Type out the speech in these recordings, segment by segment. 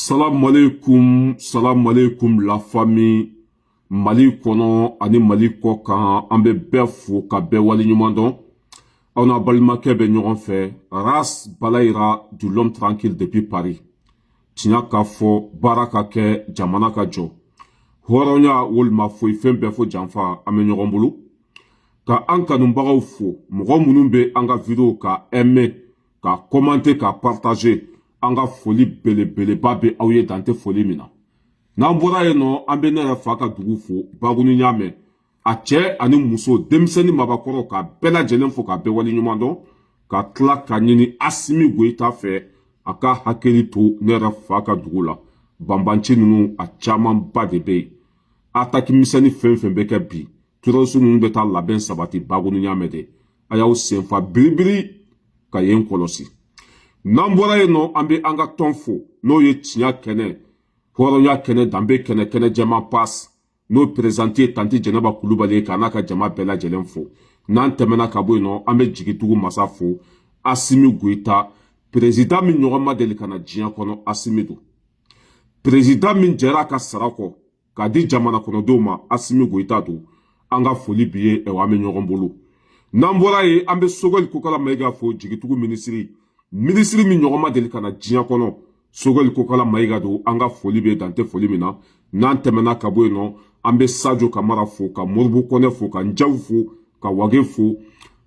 Salam alaikum la famille Mali kono ani Mali kɔ kan an bɛ bɛɛ fo ka bɛɛ waleɲuman dɔn. Aw n'a balimakɛ bɛ ɲɔgɔn fɛ. Ras Balayira du l'homme tranquille depuis Paris. Tiɲɛ ka fɔ baara ka kɛ jamana ka jɔ. Hɔrɔnya walima foyi fɛn bɛɛ fo janfa an bɛ ɲɔgɔn bolo. Ka an kanubagaw fo mɔgɔ minnu bɛ an ka vidéo ka aimer ka commenter ka partager. An ka foli belebeleba bɛ aw ye dan tɛ foli min na. N'an bɔra yen nɔ an bɛ ne yɛrɛ fa ka dugu fo Baguni y'a mɛn. A cɛ ani muso denmisɛnnin mabakɔrɔ ka bɛɛ lajɛlen fo ka bɛɛ waleɲuman dɔn. Ka tila ka ɲini Asimi Goyita fɛ a ka hakili to ne yɛrɛ fa ka dugu la. Banbanci ninnu a camanba de bɛ yen. Attaque misɛnnin fɛn fɛn bɛ kɛ bi. Terroriste ninnu bɛ taa labɛn sabati Baguni y'a mɛn de. A y'aw senfa biribiri ka yen kɔlɔsi. N'an bɔra yen nɔ an bɛ an ka tɔn fo n'o ye tiɲɛ kɛnɛ hɔrɔnya kɛnɛ danbe kɛnɛ kɛnɛ jɛman passe n'o présenté tanti Jɛnɛba Kulubali k'a n'a ka jama bɛɛ lajɛlen fo. N'an tɛmɛna ka bɔ yen nɔ an bɛ jigitugu masa fo Asimi Goyita président min ɲɔgɔn ma deli ka na diɲɛ kɔnɔ Asimi don. Président min jɛra a ka sara kɔ k'a di jamana kɔnɔdenw ma Asimi Goyita don. An ka foli bi ye an bɛ ɲɔgɔn bolo. N'an bɔra yen an bɛ Sogɛli Kokala Mayiga fo jigitugu minisiri min ɲɔgɔn ma deli ka na diɲɛ kɔnɔ Sogɛli Kokala Mayiga don. An ka foli bɛ dan tɛ foli min na. N'an tɛmɛna ka bɔ yen nɔ an bɛ Sadio Kamara fo ka Moribo Kɔnɛ fo ka Njawu fo ka Wage fo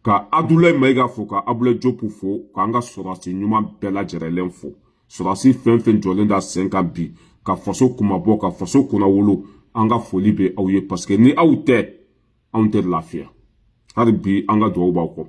ka Abdoulaye Mayiga fo ka Abdoulaye Diop fo k'an ka sɔrɔdasi ɲuman bɛɛ lajɛlen fo. Sɔrɔdasi fɛn fɛn jɔlen da sen kan bi ka faso kumabɔ ka faso kunnawolo an ka foli bɛ aw ye parce que ni aw tɛ anw tɛ lafiya. Hali bi an ka dugawu b'aw kɔ.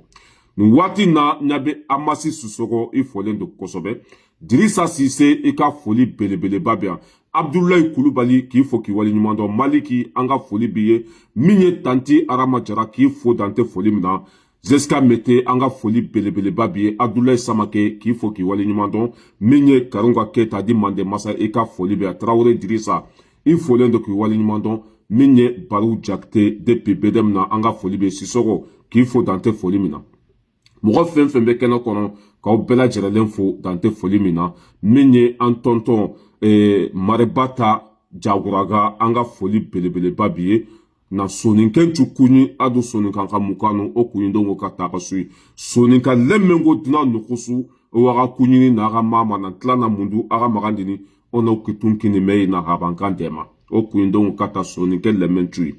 Nin waati na ɲa bɛ Amasi Sisoko i folen don kosɛbɛ. Dirisa Sise i ka foli belebeleba bɛ yan. Abdoulaye Kulubali k'i fo k'i waleɲuman dɔn. Maliki an ka foli b'i ye. Min ye tanti Arama Jara k'i fo dan tɛ foli min na. Zeska Mete an ka foli belebeleba b'i ye. Abdoulaye Samake k'i fo k'i waleɲuman dɔn. Min ye Karunga Keta di Mande Masa i ka foli bɛ yan. Traoré Dirisa i folen don k'i waleɲuman dɔn. Min ye Barou Jakite depuis BDM na an ka foli bɛ Sisoko k'i fo dan tɛ foli min na. Mɔgɔ fɛn fɛn bɛ kɛnɛ kɔnɔ k'aw bɛɛ lajɛlen fo dan tɛ foli min na. Min ye an tɔntɔn Marebata Jaguraga an ka foli belebeleba b'i ye. Na soninken cukuni adu soninkan ka mukanu o kunyindongo ka taa ka sui. Soninkan lemmengo dina nukusu waga kunyini na aga mama na tla na mundu aga magandini ono kitunkini mei na habankan dema. O kunyindongo ka taa soninken lemmen chui.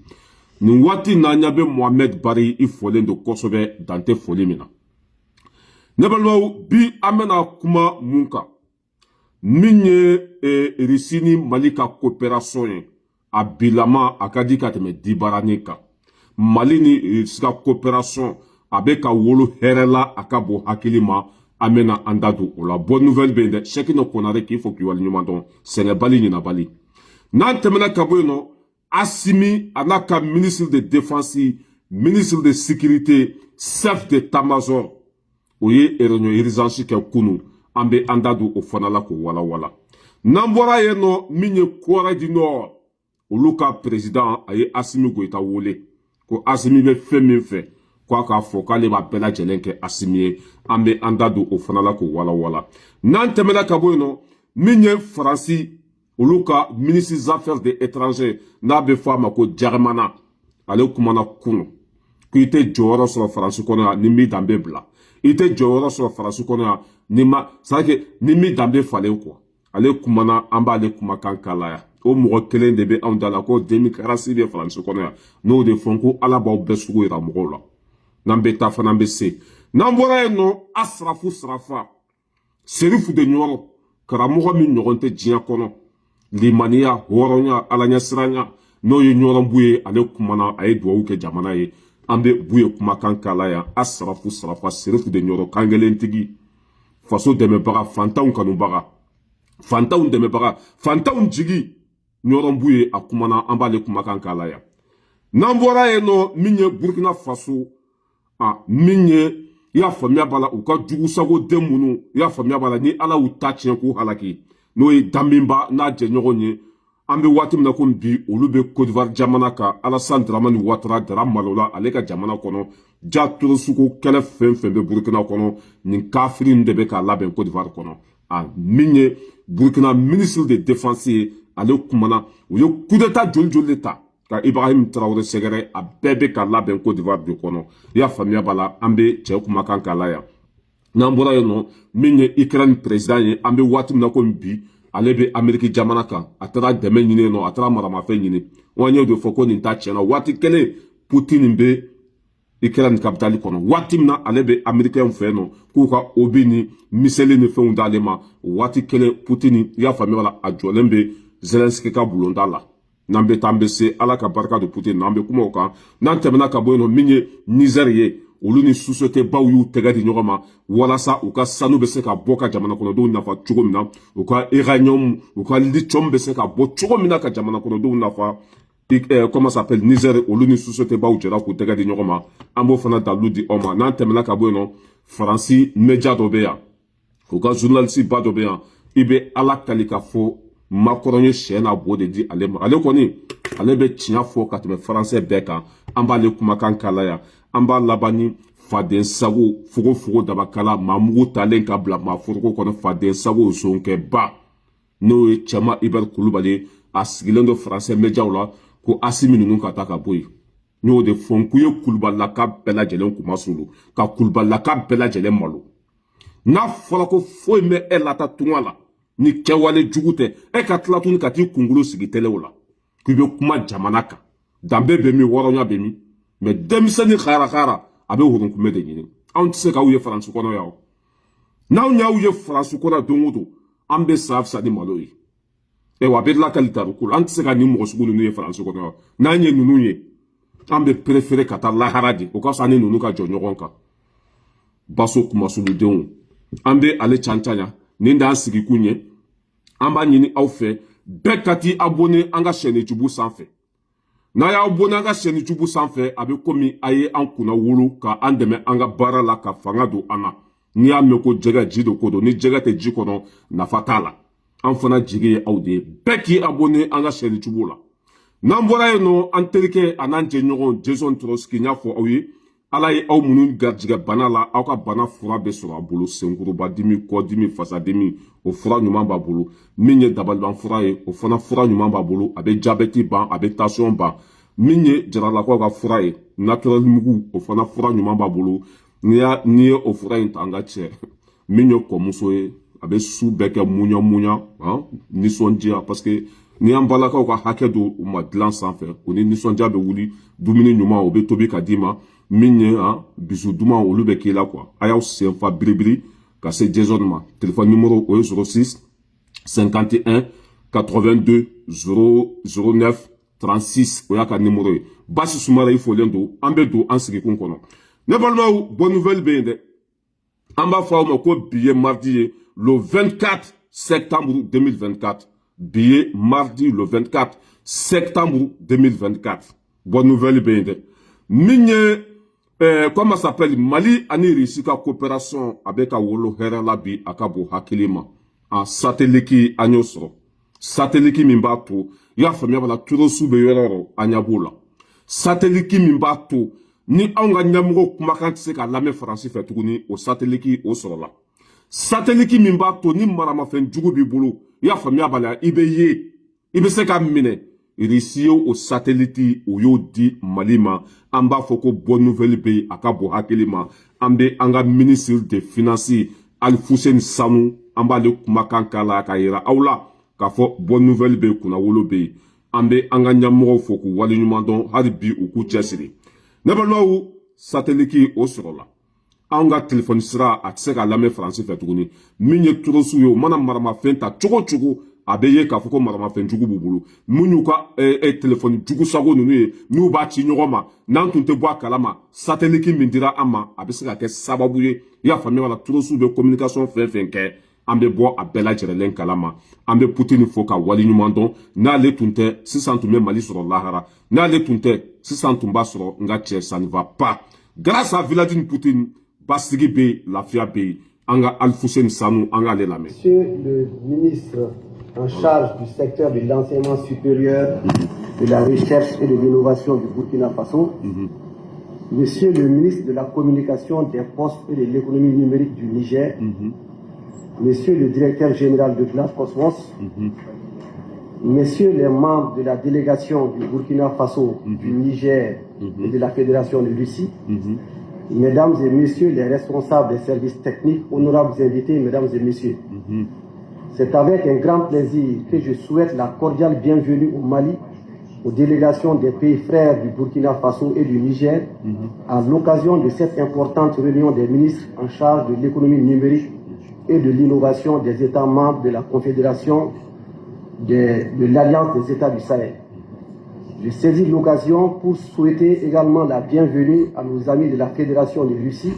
Nin wati na nyabe Mohamed Bari i folen do kosobe dan tɛ foli min na. Ne balimaw bi an bɛna kuma mun kan min ye Irisi ni Mali ka coopération ye a bilama a ka di ka tɛmɛ dibarani kan. Mali ni Irisi ka coopération a bɛ ka wolo hɛrɛ la a ka bon hakili ma an bɛna an da don o la. Bonne nouvelle bɛ yen dɛ. Sekino Konare k'i fo k'i waleɲuman dɔn. Sɛnɛbali ɲinabali. N'an tɛmɛna ka bɔ yen nɔ Asimi a n'a ka ministre de défense ministre de sécurité chef d'état-major o ye réunion urgence kɛ kunu an bɛ an da don o fana la k'o walawala. N'an bɔra yen nɔ min ye Corée du Nord olu ka président a ye Asimi Goyita wele ko Asimi bɛ fɛn min fɛ k'a k'a fɔ k'ale b'a bɛɛ lajɛlen kɛ Asimi ye an bɛ an da don o fana la k'o walawala. N'an tɛmɛna ka bɔ yen nɔ min ye Faransi olu ka ministre des affaires étrangères n'a bɛ fɔ a ma ko Diaramana ale kumana kunu k'i tɛ jɔyɔrɔ sɔrɔ Faransi kɔnɔ yan ni min dan bɛ bila. I tɛ jɔyɔrɔ sɔrɔ Faransi kɔnɔ yan ni ma c'est-à-dire ni min dan bɛ falen quoi. Ale kumana an b'ale kumakan kala yan. O mɔgɔ kelen de bɛ anw da la ko démocratie bɛ Faransi kɔnɔ yan. N'o de fɔ ko ala b'aw bɛɛ sugu yira mɔgɔw la. N'an bɛ taa fana an bɛ se. N'an bɔra yen nɔ Asrafu Sarafa Serifu de Ɲɔrɔ karamɔgɔ min ɲɔgɔn tɛ diɲɛ kɔnɔ. Limaniya hɔrɔnya ala ɲɛsiranya n'o ye ɲɔrɔnbu ye ale kumana a ye duwawu kɛ jamana ye. An bɛ bu ye kumakan kala yan Asrafu Sarafa Serifu de Ɲɔrɔ kangelentigi faso dɛmɛbaga fantanw kanubaga fantanw dɛmɛbaga fantanw jigi ɲɔrɔnbu ye a kumana an b'ale kumakan kala yan. N'an bɔra yen nɔ min ye Burkina Faso min ye i y'a faamuya b'a la u ka jugusago den minnu i y'a faamuya b'a la ni ala y'u ta tiɲɛ k'u halaki n'o ye Danbinba n'a jɛɲɔgɔn ye. An bɛ waati min na ko bi olu bɛ Côte d'Ivoire jamana kan Alassane Dramane Ouattara dara malola ale ka jamana kɔnɔ ja torosuko kɛlɛ fɛn fɛn bɛ Burkina kɔnɔ nin kafiri de bɛ k'a labɛn Côte d'Ivoire kɔnɔ a migné Burkina ministre de défense ale kumana u ye coup d'état joli ta ka Ibrahim Traoré sɛgɛrɛ a bɛɛ bɛ ka labɛn Côte d'Ivoire de kɔnɔ i y'a faamuya b'a la an bɛ cɛ kumakan k'a la yan n'an bɔra yen nɔ min ye Ukraine président ye an bɛ waati min na komi bi ale bɛ Amérique jamana kan a taara dɛmɛ ɲini yen nɔ a taara maramafɛn ɲini wa n y'o de fɔ ko nin ta tiɲɛna waati kelen Poutine bɛ Ukraine capitale kɔnɔ waati min na ale bɛ Américain fɛ yen nɔ k'u ka obi ni miseli ni fɛnw d'ale ma waati kelen Poutine i y'a faamuya la a jɔlen bɛ Zelensky ka bulonda la n'an bɛ taa an bɛ se ala ka barika de Poutine n'an bɛ kuma o kan n'an tɛmɛna ka bɔ yen nɔ min ye Niger ye olu ni société baw y'u tɛgɛ di ɲɔgɔn ma walasa u ka sanu bɛ se ka bɔ ka jamana kɔnɔdenw nafa cogo min na u ka uranium u ka lithium bɛ se ka bɔ cogo min na ka jamana kɔnɔdenw nafa comment ça s'appelle Niger olu ni société baw jɛra k'u tɛgɛ di ɲɔgɔn ma an b'o fana dalu di aw ma n'an tɛmɛna ka bɔ yen nɔ Faransi média dɔ bɛ yan u ka journaliste ba dɔ bɛ yan i bɛ ala kali ka fɔ Macron ye sɛ n'a bo de di ale ma ale kɔni ale bɛ tiɲɛ fɔ ka tɛmɛ faransɛ bɛɛ kan an b'ale kumakan kala yan an b'a laban ni faden sago fogo dabakala maamugu talen ka bila maaforoko kɔnɔ faden sago sonkɛba n'o ye cɛma Iber Kulubali a sigilen don faransɛ médiaw la ko Asimi ninnu ka taa ka bɔ yen n y'o de fɔ n k'u ye Kulubalilaka bɛɛ lajɛlen kumasulu ka Kulubalilaka bɛɛ lajɛlen malo n'a fɔra ko foyi mɛ e lata tunga la ni kɛwale jugu tɛ e ka tila tuguni ka t'i kunkolo sigi tɛlɛw la k'i bɛ kuma jamana kan danbe bɛ min wɔrɔnya bɛ min mɛ denmisɛnnin hara a bɛ woronkunbɛ de ɲini anw tɛ se k'aw ye Faransi kɔnɔ yan o n'anw y'aw ye Faransi kɔnɔ don o don an bɛ sa fisa ni malo ye wa a bɛ lakali tariku la an tɛ se ka nin mɔgɔ sugu ninnu ye Faransi kɔnɔ yan n'an ye ninnu ye an bɛ préféré ka taa lahara de o ka fisa ni ninnu ka jɔ ɲɔgɔn kan baso kumasuludenw an bɛ ale cancanya nin d'an sigi kun ye an b'a ɲini aw fɛ bɛɛ ka t'i abonné an ka chaîne YouTube sanfɛ n'a y'a abonné an ka chaîne YouTube sanfɛ a bɛ komi a ye an kunna wolo ka an dɛmɛ an ka baara la ka fanga don an na n'i y'a mɛn ko jɛgɛ ji de ko don ni jɛgɛ tɛ ji kɔnɔ nafa t'a la an fana jigi ye aw de ye bɛɛ k'i abonné an ka chaîne YouTube la n'an bɔra yen nɔ an terikɛ a n'an jɛɲɔgɔn Jason Trotsky n y'a fɔ aw ye ala ye aw minnu garijɛgɛ bana la aw ka bana fura bɛ sɔrɔ a bolo senkuruba dimi kɔdimi fasadimi o fura ɲuman b'a bolo min ye dabaliban fura ye o fana fura ɲuman b'a bolo a bɛ jabɛti ban a bɛ tension ban min ye jaralakaw ka fura ye naturel mugu o fana fura ɲuman b'a bolo n'i ye o fura in ta an ka cɛ min ye kɔmuso ye a bɛ su bɛɛ kɛ muɲa nisɔndiya parce que ni an balakaw ka hakɛ don u ma dilan sanfɛ o ni nisɔndiya bɛ wuli dumuni ɲuman o bɛ tobi ka d'i ma min ye bisu duman olu bɛ k'i la quoi a y'aw senfa biribiri ka se Jason ma téléphone numéro o ye 06 51 82 009 36 o y'a ka numéro ye Basi Sumara i folen don an bɛ don an sigikun kɔnɔ ne balimaw bonne nouvelle bɛ yen dɛ an b'a fɔ aw ma ko bi ye mardi ye le 24 septembre 2024 bi ye mardi le 24 septembre 2024 bonne nouvelle bɛ yen dɛ min ye comment ça s'appelle Mali ani Russie ka coopération avec ka wolo hɛrɛ la bi a ka bon hakili ma a satellite an y'o sɔrɔ satellite min b'a to i y'a faamuya bala turosu bɛ yɔrɔ yɔrɔ an ɲɛ b'o la satellite min b'a to ni anw ka ɲɛmɔgɔ kumakan tɛ se ka lamɛn Faransi fɛ tuguni o satellite o sɔrɔla satellite min b'a to ni maramafɛn jugu b'i bolo i y'a faamuya bala i bɛ ye i bɛ se ka minɛ Russie o satellite o y'o di Mali ma an b'a fɔ ko bonne nouvelle bɛ yen a ka bon hakili ma an bɛ an ka ministre des finances Alfousseni Sanu an b'ale kumakan k'a la ka yira aw la k'a fɔ bonne nouvelle bɛ yen kunnawolo bɛ yen an bɛ an ka ɲɛmɔgɔw fo k'u waleɲuman dɔn hali bi u k'u cɛsiri ne balimaw satellite o sɔrɔla anw ka téléphone sira a tɛ se ka lamɛn Faransi fɛ tuguni min ye turosu ye o mana maramafɛn ta cogo o cogo a bɛ ye k'a fɔ ko maramafɛn jugu b'u bolo mun y'u ka téléphone jugu sago ninnu ye n'u b'a ci ɲɔgɔn ma n'an tun tɛ bɔ a kalama satellite min dira an ma a bɛ se ka kɛ sababu ye i y'a faamuya la turosu bɛ communication fɛn fɛn kɛ an bɛ bɔ a bɛɛ lajɛlen kalama an bɛ Poutine fo ka waleɲuman dɔn n'ale tun tɛ sisan tun bɛ Mali sɔrɔ lahara n'ale tun tɛ sisan tun b'a sɔrɔ n ka cɛ ça ne va pas grâce à Vladimir Poutine basigi bɛ yen lafiya bɛ yen an ka Alfousseni Sanu an k'ale lamɛn. Monsieur le ministre en charge du secteur de l'enseignement supérieur, de la recherche et de l'innovation du Burkina Faso, Monsieur le ministre de la communication, des postes et de l'économie numérique du Niger, Monsieur le directeur général de GLAF Cosmos, messieurs les membres de la délégation du Burkina Faso, du Niger et de la Fédération de Russie, mesdames et messieurs les responsables des services techniques, honorables invités, mesdames et messieurs. C'est avec un grand plaisir que je souhaite la cordiale bienvenue au Mali, aux délégations des pays frères du Burkina Faso et du Niger, à l'occasion de cette importante réunion des ministres en charge de l'économie numérique et de l'innovation des États membres de la Confédération de l'Alliance des États du Sahel. Je saisis l'occasion pour souhaiter également la bienvenue à nos amis de la Fédération de Russie,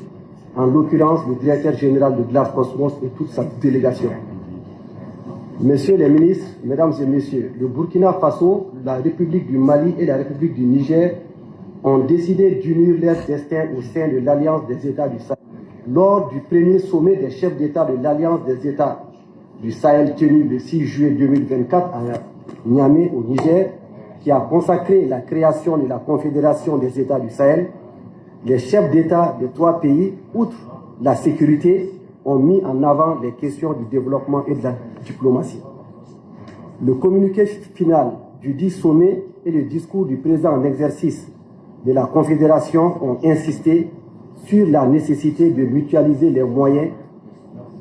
en l'occurrence le directeur général de GLAF Cosmos et toute sa délégation. Messieurs les ministres, mesdames et messieurs, le Burkina Faso, la République du Mali et la République du Niger ont décidé d'unir leurs destins au sein de l'Alliance des États du Sahel. Lors du premier sommet des chefs d'État de l'Alliance des États du Sahel tenu le 6 juillet 2024 à Niamey au Niger, qui a consacré la création de la Confédération des États du Sahel, les chefs d'État des 3 pays, outre la sécurité, ont mis en avant les questions du développement et de la diplomatie. Le communiqué final du dit sommet et le discours du président en exercice de la Confédération ont insisté sur la nécessité de mutualiser les moyens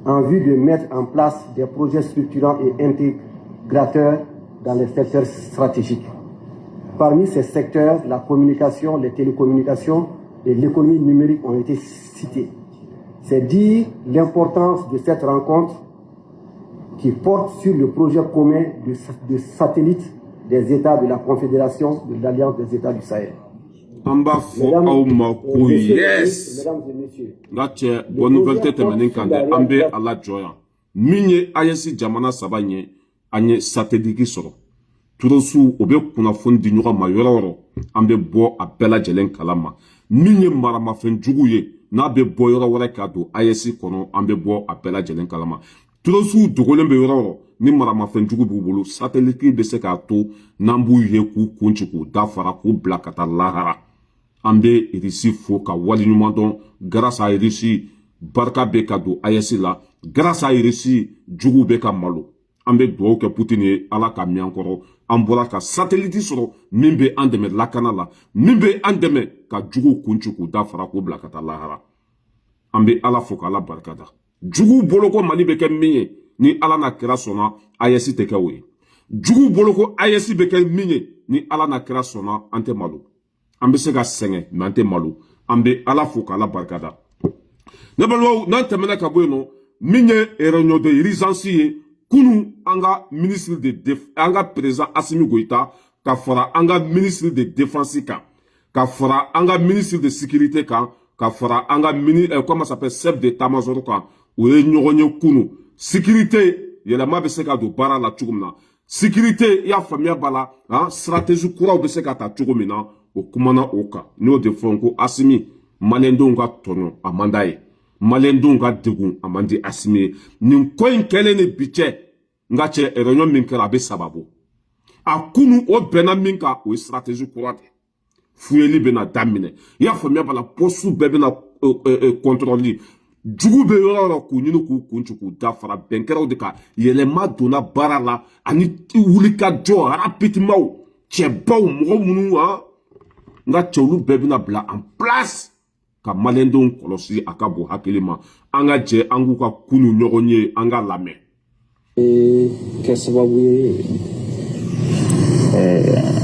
en vue de mettre en place des projets structurants et intégrateurs dans les secteurs stratégiques. Parmi ces secteurs, la communication, les télécommunications et l'économie numérique ont été cités. C'est dire l'importance de cette rencontre qui porte sur le projet commun de satellite des États de la Confédération de l'Alliance des États du Sahel. Mesdames et messieurs, bonne nouvelle tête menenkande ambe ala joya minye ayesi jamana sabanye anye satellite soro turosu obe kuna fondi nyuga mayoro ambe bo apela jelen kalama minye marama fenjugu ye na be bo yoro wala kado ayesi kono ambe bo apela jelen kalama turosu dogolen be yoro ni marama fenjugu bubulu satellite be se ka to nambu ye ku kunchuku dafara ku blakata lahara ambe irisi fo ka wali nyumandon grâce à irisi barka be ka do ayesi la grâce à irisi jugu be ka malo ambe do ke Poutine ala ka mi ankoro ambola ka satellite soro mimbe andeme lakana la mimbe andeme ka jugu kunchuku dafara ko blakata lahara ambe ala fo ka la barkada jugu boloko mali be ke minye ni ala na kira sona ayesi te ke we jugu boloko ayesi be ke minye ni ala na kira sona ante malo ambe se ka senge nante malo ambe ala fo ka la barkada ne balwa nan temena ka boyno minye réunion de urgence kunu anga ministre de anga président Assimi Goïta ka fora anga ministre de défense ka fora anga ministre de sécurité ka fora anga comment ça s'appelle chef d'état-major ou ñogonye kunu sécurité yelama be se ka do bara la tugumna sécurité ya famia bala stratégie kura be se ka ta tugumina o kumana oka no de fonko Assimi malendo nga tono amandaye malendo nga degun amandi Assimi nin koin kele ne biche nga che réunion min kala be sababu akunu o bena minka o stratégie kurate fuyeli bena damine ya famia bala posu bebena contrôler jugu be yoro ku nyinu ku kunchuku dafara benkero de ka yelema dona barala ani wulika jo rapidement che baw mo munu nga cholu bebina bla en place ka malendo kolosi akabo hakilima anga je angu ka kunu nyogonye anga lame ke sababu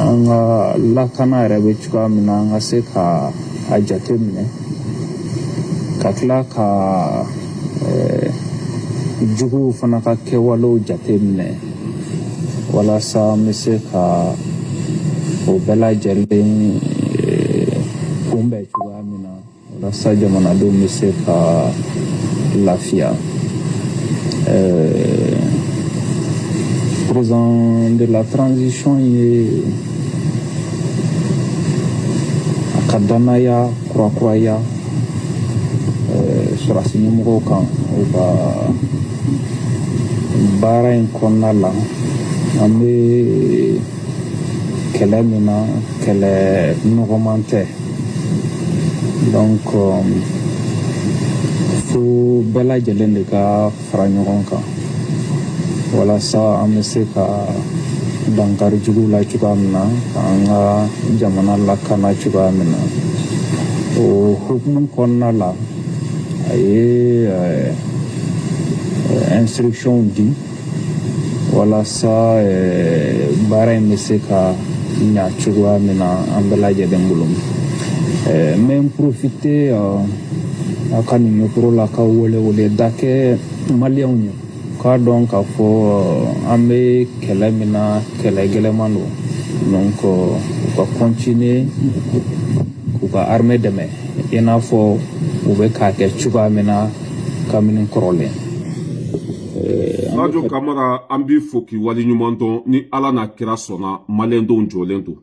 anga lakana rebe chuka mina anga se ka ajatemne katla ka jugu fana ka kewalo jatemne wala sa mise ka o bela jalen kumbe chuka mina wala sa jamana do mise ka lafia président de la transition est Akadanaya Kroakwaya sur la signumero kan oba bara in konala ambe kele mina kele nogomante donc fo bɛɛ lajɛlen de ka fara ɲɔgɔn kan walasa an bɛ se ka dankari jugu la cogoya min na k'an ka jamana lakana cogoya min na o hukumu kɔnɔna la a ye instruction di walasa baara in bɛ se ka ɲa cogoya min na an bɛɛ lajɛlen bolo n bɛ profiter a ka nin micro la ka wele da kɛ maliyɛnw ye k'a dɔn k'a fɔ an bɛ kɛlɛ min na kɛlɛ gɛlɛman don donc u ka continuer k'u ka armée dɛmɛ i n'a fɔ u bɛ k'a kɛ cogoya min na kabini kɔrɔlen. Radio Camara an b'i fo k'i waleɲuman dɔn ni Ala n'a kira sɔnna maliyɛndenw jɔlen don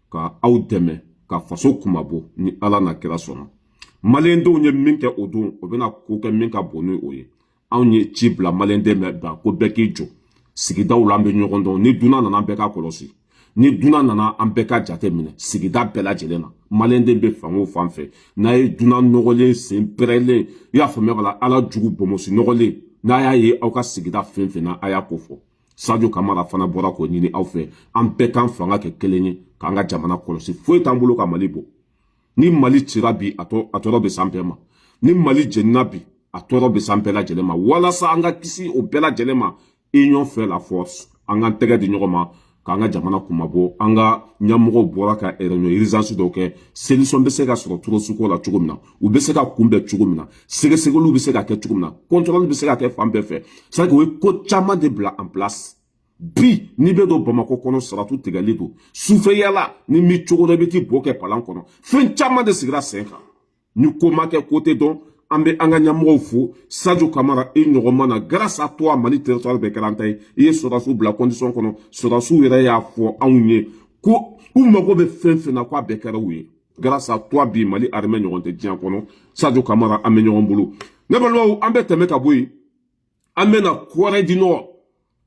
ka aw dɛmɛ ka faso kumabɔ ni Ala n'a kira sɔnna. Maliyɛndenw ye min kɛ o don o bɛna ko kɛ min ka bon ni o ye. Anw ye ci bila maliyɛnden bɛɛ ban ko bɛɛ k'i jɔ. Sigidaw la an bɛ ɲɔgɔn dɔn ni dunan nana an bɛɛ ka kɔlɔsi. Ni dunan nana an bɛɛ ka jate minɛ sigida bɛɛ lajɛlen na. Maliyɛnden bɛ fan o fan fɛ. N'a ye dunan nɔgɔlen sen pɛrɛlen i y'a faamuya ka Ala jugu bomosi nɔgɔlen n'a y'a ye aw ka sigida fɛn fɛn na a y'a ko fɔ. Sadio Kamara fana bɔra k'o ɲini aw fɛ an bɛɛ k'an fanga kɛ kelen ye k'an ka jamana kɔlɔsi foyi t'an bolo ka Mali bɔ. Ni Mali cira bi a tɔɔrɔ bɛ s'an bɛɛ ma. Ni Mali jenina bi a tɔɔrɔ bɛ s'an bɛɛ lajɛlen ma walasa an ka kisi o bɛɛ lajɛlen ma union fait la force an k'an tɛgɛ di ɲɔgɔn ma k'an ka jamana kumabɔ an ka ɲɛmɔgɔw bɔra ka réunion urgence dɔw kɛ solution bɛ se ka sɔrɔ Torosuko la cogo min na u bɛ se ka kunbɛn cogo min na sɛgɛsɛgɛliw bɛ se ka kɛ cogo min na contrôle bɛ se ka kɛ fan bɛɛ fɛ c'est à dire o ye ko caman de bila en place bi n'i bɛ don Bamako kɔnɔ saratu tigɛli don sufɛyala ni mi cogo dɔ i bɛ t'i bo kɛ palan kɔnɔ fɛn caman de sigira sen kan ni ko ma kɛ ko tɛ dɔn an bɛ an ka ɲɛmɔgɔw fo Sadio Kamara i ɲɔgɔn ma na grâce à toi Mali territoire bɛɛ kɛra an ta ye i ye sɔrɔdasiw bila condition kɔnɔ sɔrɔdasiw yɛrɛ y'a fɔ anw ye ko u mago bɛ fɛn fɛn na k'a bɛɛ kɛra u ye grâce à toi bi Mali armée ɲɔgɔn tɛ diɲɛ kɔnɔ Sadio Kamara an bɛ ɲɔgɔn bolo ne balimaw an bɛ tɛmɛ ka bɔ yen an bɛ na Corée du Nord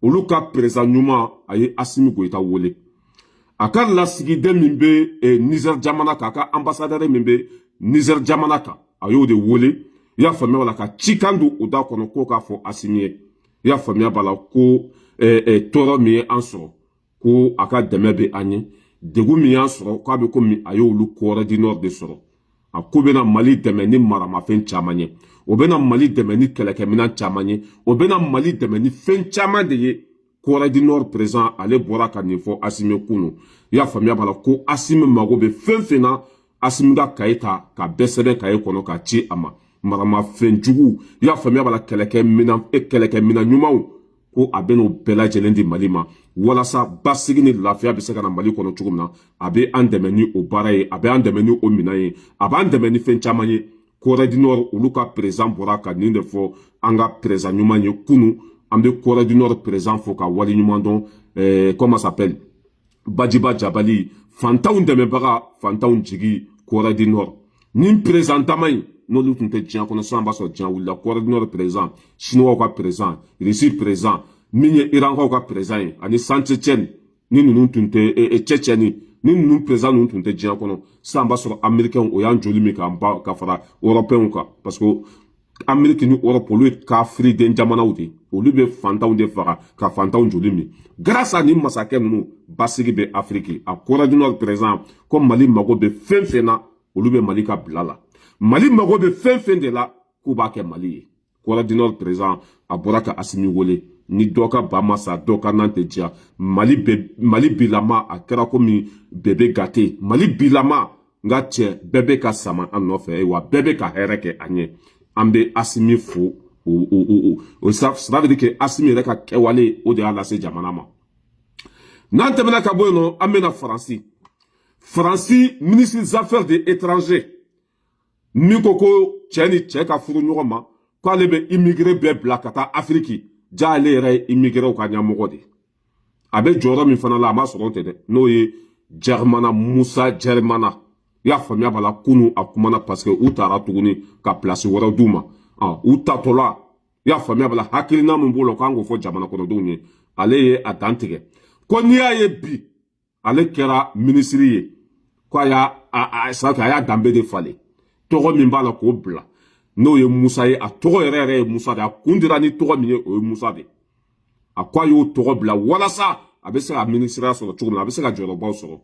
olu ka président ɲuman a ye Assimi Goïta wele a ka lasigiden min bɛ Niger jamana kan a ka ambassadeur min bɛ Niger jamana kan a y'o de wele i y'a faamuya la ka cikan don o da kɔnɔ k'o k'a fɔ Assimi ye i y'a faamuya b'a la ko tɔɔrɔ min ye an sɔrɔ ko a ka dɛmɛ bɛ an ye degun min y'an sɔrɔ k'a bɛ komi a y'olu Corée du Nord de sɔrɔ a ko bɛna Mali dɛmɛ ni maramafɛn caman ye o bɛna Mali dɛmɛ ni kɛlɛkɛminɛn caman ye o bɛna Mali dɛmɛ ni fɛn caman de ye Corée du Nord président ale bɔra ka nin fɔ Assimi kunu i y'a faamuya b'a la ko Assimi mago bɛ fɛn fɛn na Assimi ka cahier ta ka bɛɛ sɛbɛn cahier kɔnɔ ka ci a ma maramafɛn jugu i y'a faamuya b'a la kɛlɛkɛminɛn ɲumanw ko a bɛ n'o bɛɛ lajɛlen di Mali ma walasa basigi ni lafiya bɛ se ka na Mali kɔnɔ cogo min na a bɛ an dɛmɛ ni o baara ye a bɛ an dɛmɛ ni o minɛn ye a b'an dɛmɛ ni fɛn caman ye Corée du Nord olu ka président bɔra ka nin de fɔ an ka président ɲuman ye kunu an bɛ Corée du Nord président fo ka wale ɲuman dɔn comment ça s'appelle Badjiba Jabali fantanw dɛmɛbaga fantanw jigi Corée du Nord nin président tama in n'olu tun tɛ diɲɛ kɔnɔ sisan an b'a sɔrɔ diɲɛ wulila Corée du Nord président chinois ka président Russie président min ye Irankaw ka président ye ani Santeceni ni ninnu tun tɛ Tchétchénie ni ninnu président ninnu tun tɛ diɲɛ kɔnɔ sisan an b'a sɔrɔ américains o y'an joli min k'an ba ka fara européens kan parce que Amérique ni Europe olu ye kafiriden jamanaw de olu bɛ fantanw de faga ka fantanw joli min grâce à nin masakɛ ninnu basigi bɛ Afrique a Corée du Nord président ko Mali mago bɛ fɛn fɛn na olu bɛ Mali ka bila la Mali mago bɛ fɛn fɛn de la k'u b'a kɛ Mali ye Corée du Nord président a bɔra ka Assimi wele ni dɔ ka ba ma sa dɔ ka nan tɛ diya Mali bilama a kɛra komi bébé gâté Mali bilama nka cɛ bɛɛ bɛ ka sama an nɔfɛ wa bɛɛ bɛ ka hɛrɛ kɛ an ye an bɛ Assimi fo ça veut dire que Assimi yɛrɛ ka kɛwale o de y'a lase jamana ma n'an tɛmɛna ka bɔ yen nɔ an bɛna Faransi ministre des affaires étrangères min ko cɛ ni cɛ ka furu ɲɔgɔn ma k'ale bɛ immigré bɛɛ bila ka taa Afrique ja ale yɛrɛ ye immigré ka ɲɛmɔgɔ de a bɛ jɔyɔrɔ min fana la a ma sɔrɔ tɛ dɛ n'o ye Musa Jɛrimana i y'a faamuya b'a la kunu a kumana parce que u taara tuguni ka place wɛrɛ d'u ma u tatɔla i y'a faamuya b'a la hakilina min b'o la k'an k'o fɔ jamana kɔnɔdenw ye ale ye a dan tigɛ ko n'i y'a ye bi ale kɛra minisiri ye ko a y'a danbe de falen tɔgɔ min b'a la k'o bila n'o ye Musa ye a tɔgɔ yɛrɛ ye Musa de a kun dira ni tɔgɔ min ye o ye Musa de a ko a y'o tɔgɔ bila walasa a bɛ se ka ministeriya sɔrɔ cogo min na a bɛ se ka jɔyɔrɔbaw sɔrɔ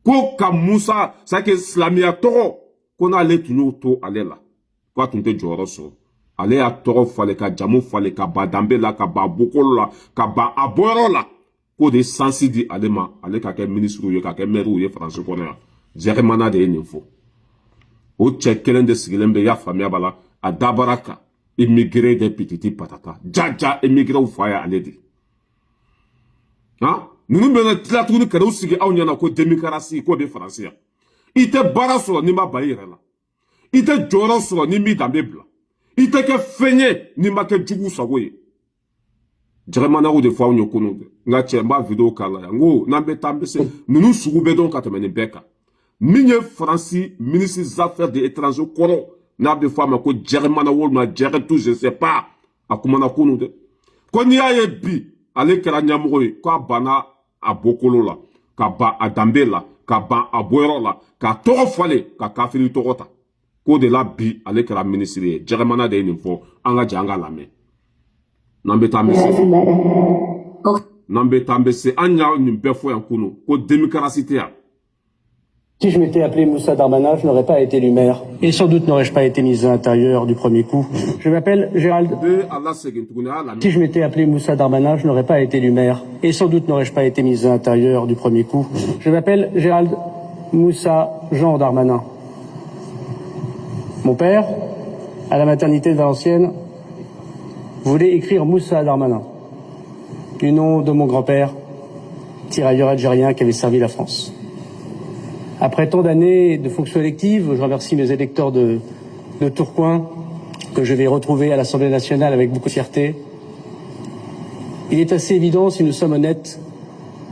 ko ka Musa c'est que silamɛya tɔgɔ ko n'ale tun y'o to ale la ko a tun tɛ jɔyɔrɔ sɔrɔ ale y'a tɔgɔ falen ka jamu falen ka ban danbe la ka ban bokolo la ka ban a bɔyɔrɔ la k'o de sansi di ale ma ale ka kɛ ministre ye ka kɛ maire ye Faransi kɔnɔ yan Jerimana de ye nin fɔ o cɛ kelen de sigilen bɛ y'a faamuya b'a la a dabara kan immigré des petits patata jaja immigré fa ye ale de ninnu bɛ tila tuguni ka n'u sigi aw ɲɛna ko démocratie k'o bɛ Faransi yan i tɛ baara sɔrɔ n'i ma ban i yɛrɛ la i tɛ jɔyɔrɔ sɔrɔ n'i m'i danbe bila i tɛ kɛ fɛn ye n'i ma kɛ jugu sago ye Jerimana de fɔ aw ɲɛ kunu nka cɛ n b'a vidéo k'a la yan n ko n'an bɛ taa an bɛ se ninnu sugu bɛ dɔn ka tɛmɛ nin bɛɛ kan min ye Faransi ministre des affaires étrangères kɔrɔ n'a bɛ fɔ a ma ko Jerimana walima Jɛgɛtu je sais pas a kumana kunu dɛ ko n'i y'a ye bi ale kɛra ɲɛmɔgɔ ye k'a banna a bokolo la ka ban a danbe la ka ban a bɔyɔrɔ la ka tɔgɔ falen ka kafiri tɔgɔ ta k'o de la bi ale kɛra ministre ye Jerimana de ye nin fɔ an ka jɛ an ka lamɛn n'an bɛ taa an bɛ se n'an bɛ taa an bɛ se an y'a nin bɛɛ fɔ yan kunu ko démocratie tɛ yan. Si je m'étais appelé Moussa Darmanin, je n'aurais pas été élu maire. Et sans doute n'aurais-je pas été mis à l'intérieur du premier coup. Je m'appelle Gérald. Si je m'étais appelé Moussa Darmanin, je n'aurais pas été élu maire. Et sans doute n'aurais-je pas été mis à l'intérieur du premier coup. Je m'appelle Gérald Moussa Jean Darmanin. Mon père, à la maternité de Valenciennes, voulait écrire Moussa Darmanin, du nom de mon grand-père, tirailleur algérien qui avait servi la France. Après tant d'années de fonction élective, je remercie mes électeurs de Tourcoing, que je vais retrouver à l'Assemblée nationale avec beaucoup de fierté. Il est assez évident, si nous sommes honnêtes,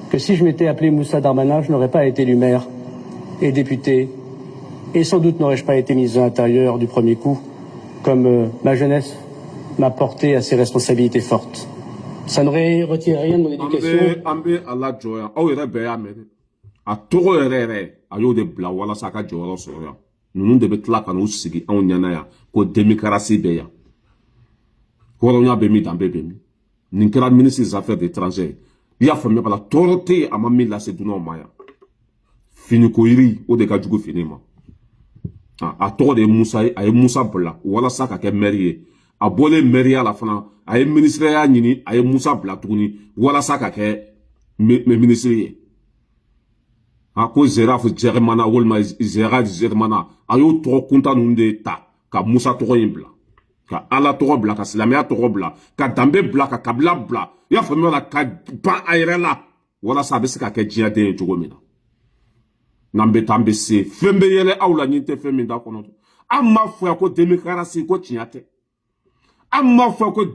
que si je m'étais appelé Moussa Darmanin, je n'aurais pas été élu maire et député, et sans doute n'aurais-je pas été mis à l'intérieur du premier coup, comme ma jeunesse m'a porté à ces responsabilités fortes. Ça n'aurait retiré rien de mon éducation. A tɔgɔ yɛrɛ a y'o de bila walasa a ka jɔyɔrɔ sɔrɔ yan ninnu de bɛ tila ka n'u sigi anw ɲɛna yan ko démocratie bɛ yan hɔrɔnya bɛ min danbe bɛ min nin kɛra ministre des affaires étrangères i y'a faamuya bala tɔɔrɔ tɛ yen a ma min lase dunanw ma yan finiko yiri o de ka jugu fini ma a tɔgɔ de ye Musa ye a ye Musa bila walasa ka kɛ maire ye a bɔlen maire la fana a ye ministériya ɲini a ye Musa bila tuguni walasa ka kɛ ministre ye a ko Zeraf Jerimana walima Zerad Jerimana a y'o tɔgɔ kunta ninnu de ta ka Musa tɔgɔ in bila ka Ala tɔgɔ bila ka silamɛya tɔgɔ bila ka danbe bila ka kabila bila i y'a faamuya la ka ban a yɛrɛ la walasa a bɛ se ka kɛ diɲɛden ye cogo min na n'an bɛ taa an bɛ se fɛn bɛ yɛlɛ aw la ɲin tɛ fɛn min da kɔnɔ an m'a fɔ yan ko démocratie ko tiɲɛ tɛ an m'a fɔ ko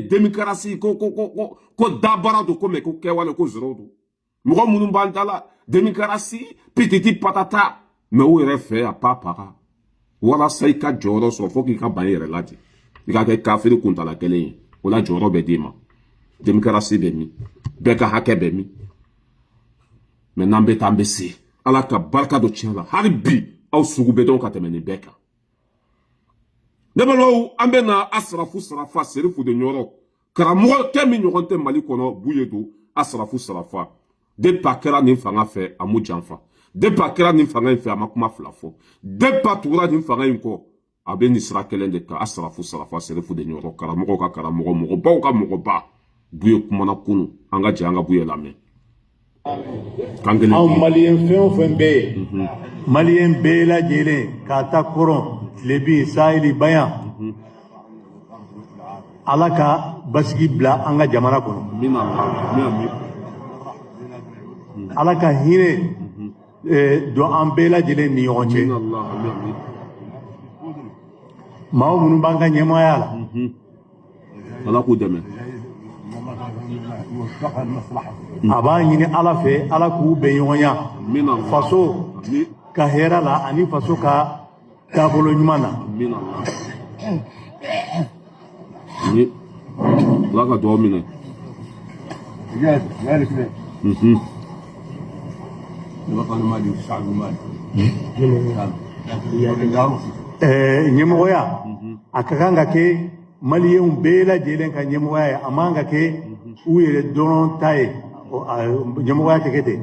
démocratie ko dabara don ko mɛ ko kɛwale ko zoro don mɔgɔ minnu b'an da la démocratie petiti patata mais o yɛrɛ fɛ a pa paga walasa i ka jɔyɔrɔ sɔrɔ fo k'i ka ban i yɛrɛ la ten i ka kɛ kafiri kuntala kelen ye o la jɔyɔrɔ bɛ d'i ma démocratie bɛ min bɛɛ ka hakɛ bɛ min mais n'an bɛ taa an bɛ se ala ka barika dɔ tiɲɛ la hali bi aw sugu bɛ dɔn ka tɛmɛ nin bɛɛ kan ne balimaw an bɛ na Asrafu Sarafa Serifu de ɲɔrɔ karamɔgɔ kɛ min ɲɔgɔn tɛ Mali kɔnɔ Buye don Asrafu Sarafa depuis a kɛra nin fanga fɛ a m'u janfa depuis a kɛra nin fanga in fɛ a ma kuma fila fɔ depuis a tugura nin fanga in kɔ a bɛ nin sira kelen de kan Asrafu Sarafa Serifu de ɲɔrɔ karamɔgɔw ka karamɔgɔ mɔgɔbaw ka mɔgɔba Buye kumana kunu an ka jɛ an ka Buye lamɛn anw maliyɛn fɛn o fɛn bɛ yen maliyɛn bɛɛ lajɛlen k'a ta kɔrɔn tilebin saheli bayan ala ka basigi bila an ka jamana kɔnɔ ala ka hinɛ don an bɛɛ lajɛlen ni ɲɔgɔn cɛ maa minnu b'an ka ɲɛmɔgɔya la ala k'u dɛmɛ a b'a ɲini ala fɛ ala k'u bɛn ɲɔgɔnya faso ka hɛrɛ la ani faso ka taabolo ɲuman na ala ka dugawu minɛ ɲɛmɔgɔya a ka kan ka kɛ maliyɛnw bɛɛ lajɛlen ka ɲɛmɔgɔya ye a man ka kɛ u yɛrɛ dɔrɔn ta ye ɲɛmɔgɔya tɛ kɛ ten.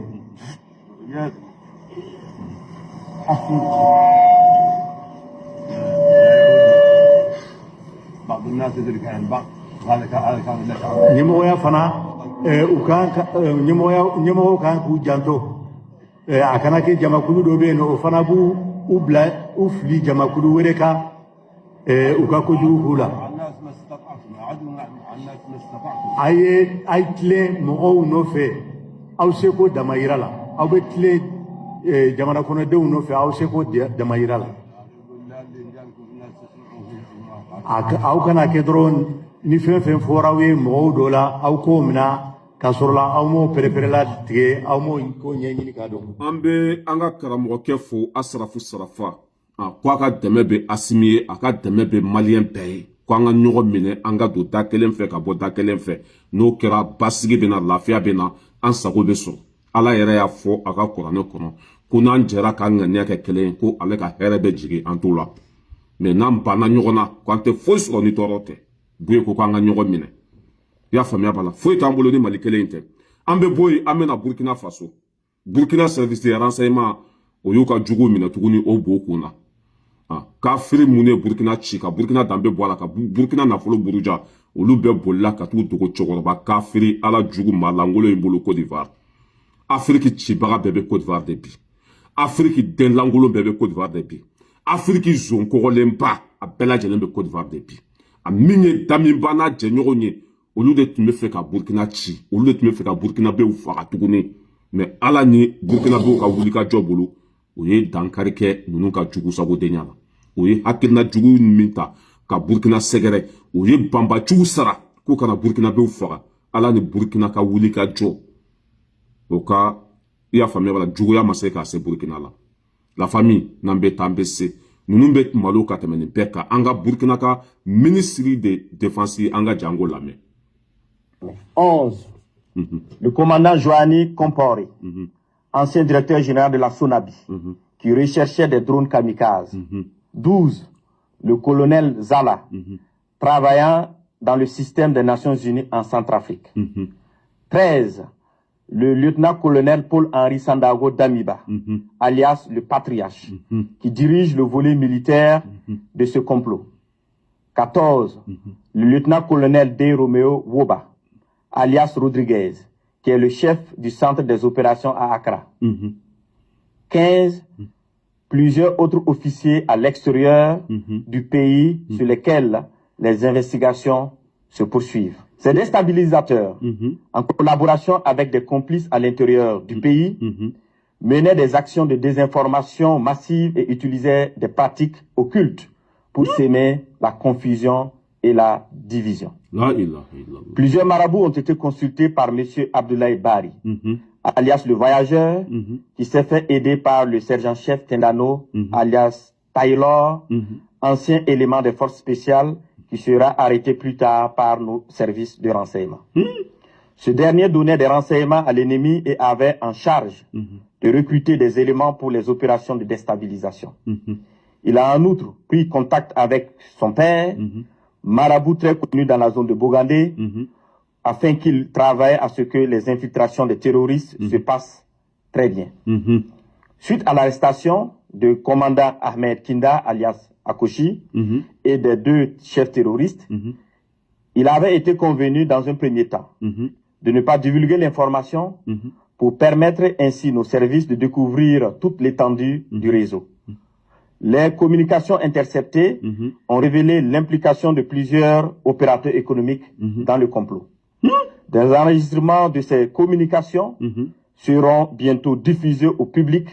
ɲɛmɔgɔya fana ɲɛmɔgɔw kan k'u janto a kana kɛ jamakulu dɔ bɛ yen o fana b'u bila u fili jamakulu wɛrɛ kan u ka kojugu k'u la. a ye tilen mɔgɔw nɔfɛ aw seko damayira la aw bɛ tilen jamana kɔnɔdenw nɔfɛ aw seko damayira la. aw kana kɛ dɔrɔn ni fɛn fɛn fɔra aw ye mɔgɔw dɔ la aw k'o minɛ k'a sɔrɔ la aw m'o pɛrɛpɛrɛla tigɛ aw m'o ko ɲɛɲini k'a dɔn. an bɛ an ka karamɔgɔkɛ fo Asrafu Sarafa ko a ka dɛmɛ bɛ Asimi ye a ka dɛmɛ bɛ maliyɛn bɛɛ ye ko an ka ɲɔgɔn minɛ an ka don da kelen fɛ ka bɔ da kelen fɛ n'o kɛra basigi bɛ na lafiya bɛ na an sago bɛ sɔrɔ ala yɛrɛ y'a fɔ a ka kuranɛ kɔnɔ ko n'an jɛra k'an ŋaniya kɛ kelen ye ko ale ka hɛrɛ bɛ jigin an t'o la mɛ n'an banna ɲɔgɔn na ko an tɛ foyi sɔrɔ ni tɔɔrɔ tɛ buye ko k'an ka ɲɔgɔn minɛ i y'a faamuya b'a la foyi t'an bolo ni Mali kelen in tɛ an bɛ bɔ yen an bɛ na Burkina Faso Burkina service de renseignement o y'u ka jugu minɛ tuguni o b'o kun na kafiri mun ye Burkina ci ka Burkina danbe bɔ a la ka Burkina nafolo buruja olu bɛɛ bolila ka t'u dogo cɛkɔrɔba kafiri ala jugu malangolo in bolo Côte d'Ivoire Afrique cibaga bɛɛ bɛ Côte d'Ivoire de bi Afrique denlankolon bɛɛ bɛ Côte d'Ivoire de bi Afrique zon kɔgɔlenba a bɛɛ lajɛlen bɛ Côte d'Ivoire de bi a min ye daminba n'a jɛɲɔgɔn ye olu de tun bɛ fɛ ka Burkina ci olu de tun bɛ fɛ ka Burkinabɛw faga tuguni mais ala ni Burkinabɛw ka wulikajɔ bolo o ye dankari kɛ ninnu ka jugu sagodenya la o ye hakilina jugu min ta ka Burkina sɛgɛrɛ o ye banbajugu sara k'u kana Burkinabɛw faga ala ni Burkina ka wulikajɔ o ka i y'a faamuya wala juguya ma se k'a se Burkina la la famille n'an bɛ taa an bɛ se ninnu bɛ malo ka tɛmɛ nin bɛɛ kan an ka Burkina ka ministre de défense an ka jango lamɛn. 11. Le commandant Joanny Compaoré, ancien directeur général de la SONABI, qui recherchait des drones kamikazes. 12. Le colonel Zala, travaillant dans le système des Nations Unies en Centrafrique. 13. Le lieutenant-colonel Paul-Henri Sandago Damiba, alias le Patriarche, qui dirige le volet militaire de ce complot. 14. Le lieutenant-colonel D. Romeo Woba, alias Rodriguez, qui est le chef du centre des opérations à Accra. 15. Plusieurs autres officiers à l'extérieur du pays sur lesquels les investigations se poursuivent. Ces déstabilisateurs, en collaboration avec des complices à l'intérieur du pays, menaient des actions de désinformation massive et utilisaient des pratiques occultes pour s'aimer la confusion et la division. Plusieurs marabouts ont été consultés par M. Abdoulaye Bari, alias le voyageur, qui s'est fait aider par le sergent-chef Tendano, alias Taylor, ancien élément des forces spéciales, qui sera arrêté plus tard par nos services de renseignement. Ce dernier donnait des renseignements à l'ennemi et avait en charge de recruter des éléments pour les opérations de déstabilisation. Il a en outre pris contact avec son père, marabout très connu dans la zone de Bogandé, afin qu'il travaille à ce que les infiltrations des terroristes se passent très bien. Suite à l'arrestation de commandant Ahmed Kinda, alias Akoshi, et des 2 chefs terroristes, il avait été convenu dans un premier temps de ne pas divulguer l'information pour permettre ainsi nos services de découvrir toute l'étendue du réseau. Les communications interceptées ont révélé l'implication de plusieurs opérateurs économiques dans le complot. Des enregistrements de ces communications seront bientôt diffusés au public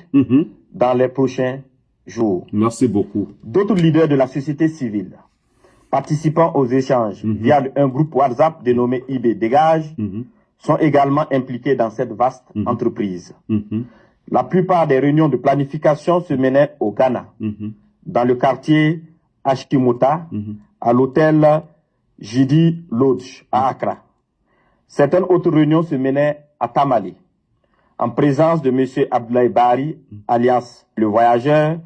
dans les prochains jours. Merci beaucoup. D'autres leaders de la société civile participant aux échanges via un groupe WhatsApp dénommé IB Dégage sont également impliqués dans cette vaste entreprise. La plupart des réunions de planification se menaient au Ghana, dans le quartier Ashkimota, à l'hôtel Jidi Lodge à Accra. Certaines autres réunions se menaient à Tamale, en présence de M. Abdoulaye Bari, alias le voyageur,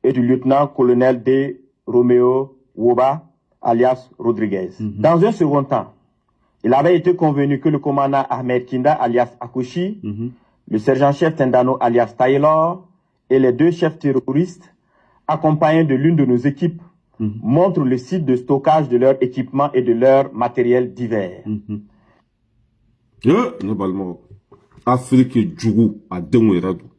et du lieutenant-colonel D. Romeo Woba, alias Rodriguez. Dans un second temps, il avait été convenu que le commandant Ahmed Kinda, alias Akouchi, le sergent-chef Tendano, alias Taylor, et les 2 chefs terroristes, accompagnés de l'une de nos équipes, montrent le site de stockage de leur équipement et de leur matériel divers. Afrique jugu a denw yɛrɛ don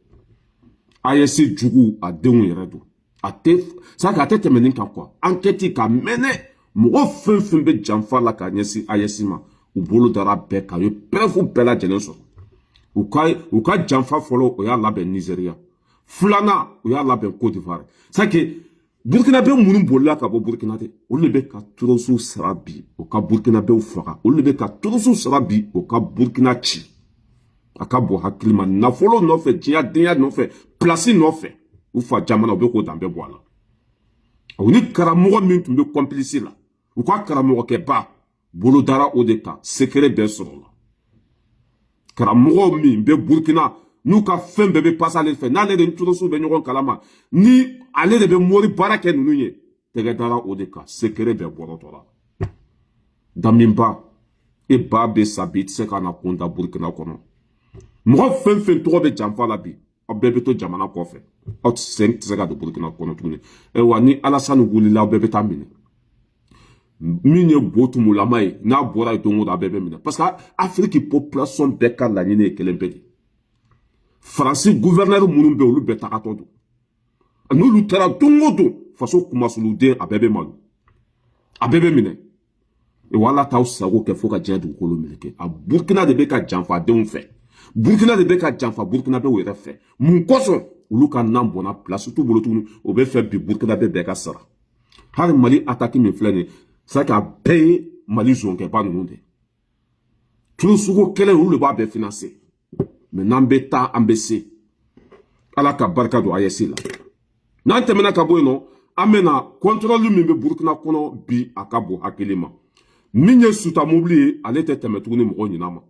AES jugu a denw yɛrɛ don a tɛ ça ka tɛ tɛmɛ nin kan quoi enquête ka mɛnɛ mɔgɔ fɛn fɛn bɛ janfa la ka ɲɛsin AES ma u bolo dara bɛɛ kan u ye preuve bɛɛ lajɛlen sɔrɔ u ka janfa fɔlɔ o y'a labɛn Nigeria filanan o y'a labɛn Côte d'Ivoire c'est que Burkina bɛ minnu bolila ka bɔ Burkina de olu de bɛ ka toroso sara bi o ka Burkina bɛw faga olu de bɛ ka toroso sara bi o ka Burkina ci a ka bɔ hakili ma nafolo nɔfɛ diɲɛdenya nɔfɛ place nɔfɛ u fa jamana u bɛ k'o dan bɛɛ bɔ a la o ni karamɔgɔ min tun bɛ complice la u ka karamɔgɔkɛba bolo dara o de kan secret bɛɛ sɔrɔ la karamɔgɔ min bɛ Burkina n'u ka fɛn bɛɛ bɛ passe ale fɛ n'ale de toroso bɛ ɲɔgɔn kalama ni ale de bɛ mori baara kɛ ninnu ye tɛgɛ dara o de kan secret bɛɛ bɔrɔtɔ la daminba e ba bɛ sa bi i tɛ se ka na kun da Burkina kɔnɔ mɔgɔ fɛn fɛn tɔgɔ bɛ janfa la bi aw bɛɛ bɛ to jamana kɔfɛ aw tɛ se ka don Burkina kɔnɔ tuguni wa ni Alassane wulila aw bɛɛ bɛ taa minɛ min ye botumulama ye n'a bɔra ye don o don a bɛɛ bɛ minɛ parce que Afrique population bɛɛ ka laɲini ye kelen bɛɛ de Faransi gouverneur minnu bɛ olu bɛɛ tagatɔ don n'olu taara don o don faso kumasuluden a bɛɛ bɛ malo a bɛɛ bɛ minɛ wa Ala t'aw sago kɛ fo ka diɲɛ dugukolo meleke a Burkina de bɛ ka janfa denw fɛ Burkina de bɛ ka janfa Burkina bɛw yɛrɛ fɛ mun kosɔn olu ka nan bɔnna place t'u bolo tuguni o bɛ fɛ bi Burkina bɛɛ ka sara hali Mali attaque min filɛ nin ye c'est a bɛɛ ye Mali zonkɛba ninnu de tulu sugu kɛlɛ olu de b'a bɛɛ financer mais n'an bɛ taa an bɛ se Ala ka barika don AES la n'an tɛmɛna ka bɔ yen nɔ an bɛna contrôle min bɛ Burkina kɔnɔ bi a ka bon hakili ma min ye Suta mobili ye ale tɛ tɛmɛ tuguni mɔgɔ ɲin'a ma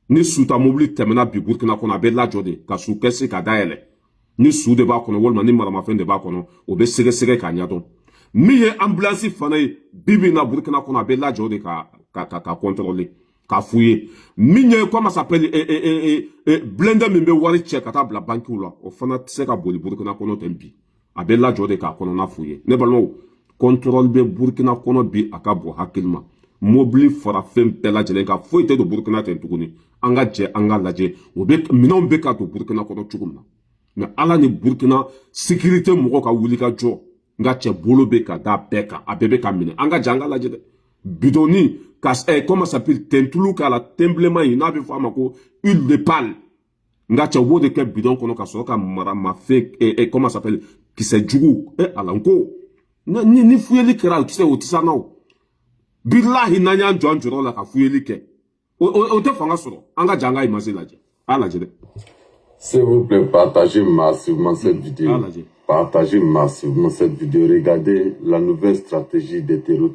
ni Suta mobili tɛmɛna bi Burkina kɔnɔ a bɛ lajɔ de ka su kɛsi ka dayɛlɛ ni su de b'a kɔnɔ walima ni maramafɛn de b'a kɔnɔ o bɛ sɛgɛsɛgɛ k'a ɲɛdɔn min ye ambulance fana ye bibi na Burkina kɔnɔ a bɛ lajɔ de ka contrôler k'a f'u ye min ye comment s'appelle blender min bɛ wari cɛ ka taa bila banquiw la o fana tɛ se ka boli Burkina kɔnɔ ten bi a bɛ lajɔ de k'a kɔnɔna f'u ye ne balimaw contrôle bɛ Burkina kɔnɔ bi a ka bɔ hakili ma mobili fara fɛn bɛɛ lajɛlen kan foyi tɛ don Burkina ten tuguni an ka jɛ an ka lajɛ o bɛ minɛnw bɛ ka don Burkina kɔnɔ cogo min na mais Ala ni Burkina sécurité mɔgɔw ka wuli ka jɔ n ka cɛ bolo bɛ ka da bɛɛ kan a bɛɛ bɛ ka minɛ an ka jɛ an ka lajɛ dɛ bidonni ka comment s'appelle tentulu k'a la temblement in n'a bɛ fɔ a ma ko huile de palme n ka cɛ u b'o de kɛ bidon kɔnɔ ka sɔrɔ ka maramafɛn comment s'appelle kisɛ jugu ala n ko ni fuyeli kɛra o tɛ sa na o bilahi n'an y'an jɔ an jɔyɔrɔ la ka fuyeli kɛ o tɛ fanga sɔrɔ an ka jɛ an ka image lajɛ a lajɛ dɛ. S'il vous plaît, partagez massivement cette vidéo. Partagez massivement cette vidéo. Regardez la nouvelle stratégie des terreaux.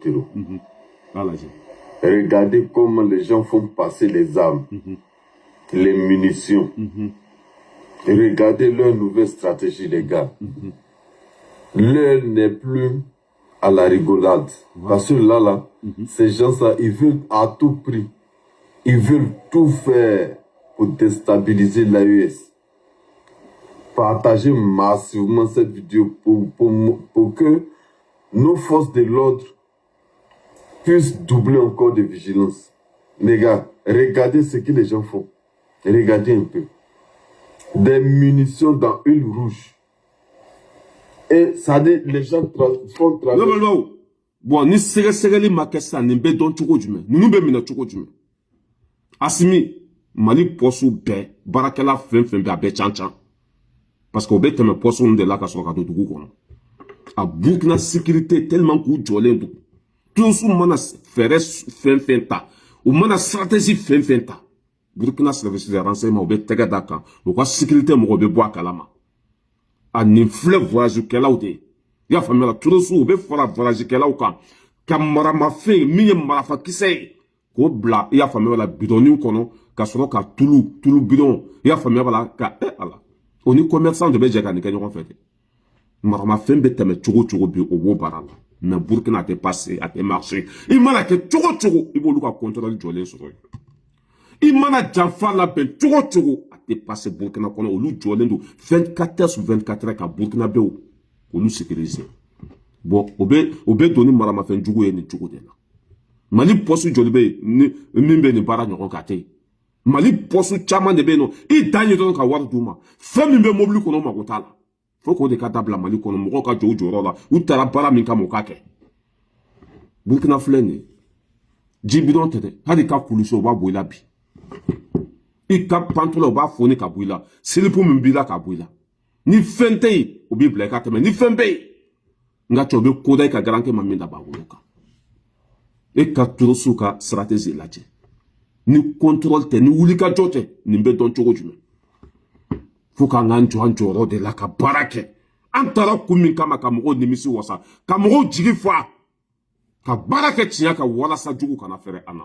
Regardez comment les gens font passer les armes, les munitions. Regardez leur nouvelle stratégie, les gars. L'heure n'est plus à la rigolade. Parce que là, ces gens-là, ils veulent à tout prix. Ils veulent tout faire pour déstabiliser l'AES. Partagez massivement cette vidéo pour que nos forces de l'ordre puissent doubler encore de vigilance. Les gars, regardez ce que les gens font. Regardez un peu. Des munitions dans huile rouge. Et ça dit, les gens font travailler. Non. Bon, ni sɛgɛsɛgɛli ma kɛ sisan nin bɛ dɔn cogo jumɛn ninnu bɛ minɛ cogo jumɛn Asimi Mali pɔsu bɛɛ baarakɛla fɛn fɛn bɛ a bɛɛ can parce que o bɛ tɛmɛ pɔsu ninnu de la ka sɔrɔ ka don dugu kɔnɔ a Burkina sécurité tellement k'u jɔlen don tous mana fɛɛrɛ fɛn fɛn ta u mana stratégie fɛn fɛn ta Burkina service de renseignement o bɛ tɛgɛ da kan u ka sécurité mɔgɔ bɛ bɔ a kalama a nin filɛ voyage kɛlaw de ye i y'a faamuya turosu u bɛ fara voyage kɛlaw kan ka maramafɛn min ye marafakisɛ ye k'o bila i y'a faamuya la bidɔnniw kɔnɔ ka sɔrɔ ka tulu bidɔn i y'a faamuya la ka ala o ni commerçant de bɛ jɛ ka nin kɛ ɲɔgɔn fɛ de maramafɛn bɛ tɛmɛ cogo bi o b'o baara la mais Burkina a passé, a marché. Il m'a dit que il faut le contrôler de sur eux. Il m'a dit que la peine, a passé Burkina Faso, au lieu de 24 heures sur 24 heures, à Burkina Faso, au lieu de sécuriser. Bon, obe donner marama fen jugo ni jugo de la. Mali posu jolbe ni mimbe ni bara nyoko kate. Mali posu chama de beno i danyi don ka war duma. Fami be mobli kono makotala. Foko de katabla mali kono moko ka jojo rola utara bara min ka mokake. Burkina fleni. Jibidon tete hadi ka kuliso ba boila bi. I ka pantola ba foni ka boila. Silipu mbila ka boila. Ni fente obi bleka teme ni fembe. Nga chobe koda ka garanke maminda ba woloka. E ka turosu ka stratégie laje. Ni contrôle te ni wulika jote ni mbe don chogo jume. Fuka nganjo anjo de la ka barake. Antara kumi kama kamugo nimisi wasa. Kamugo jigi fa. Ka barake tinya ka wala sa jugu kana fere ana.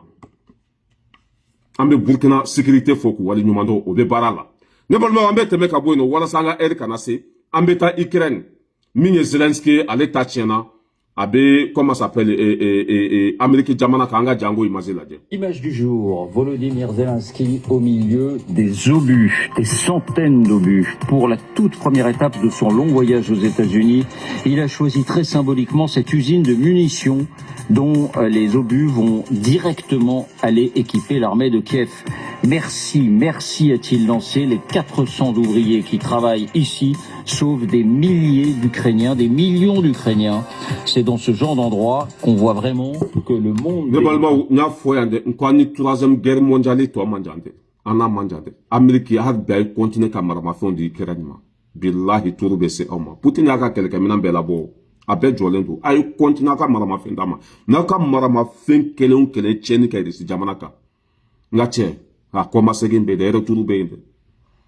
Ambe Burkina sécurité foku wali nyumando obe barala. Ne balma ambe teme ka boyno wala sanga kana se. Ambe ta Ukraine. Mine Zelensky à l'état tiena abe comment s'appelle Amérique Jamana Kanga Django Imazilade. Image du jour, Volodymyr Zelensky au milieu des obus, des centaines d'obus. Pour la toute première étape de son long voyage aux États-Unis, il a choisi très symboliquement cette usine de munitions dont les obus vont directement aller équiper l'armée de Kiev. Merci, merci a-t-il lancé. Les 400 ouvriers qui travaillent ici sauvent des milliers d'Ukrainiens, des millions d'Ukrainiens. C'est dans ce genre d'endroit qu'on voit vraiment que le monde... Globalement, on a fait une troisième guerre mondiale, toi, manjante. On a manjante. Amérique a bien continué à marmafon de l'Ukraine. Billahi tourbe se oma. Poutine a quelqu'un qui n'a bo. Abe jolendo. Ayo continue à marmafon dama. Naka marmafon kele cheni kaya desi jamanaka. Ngache. A commencé à be de tourbe inde.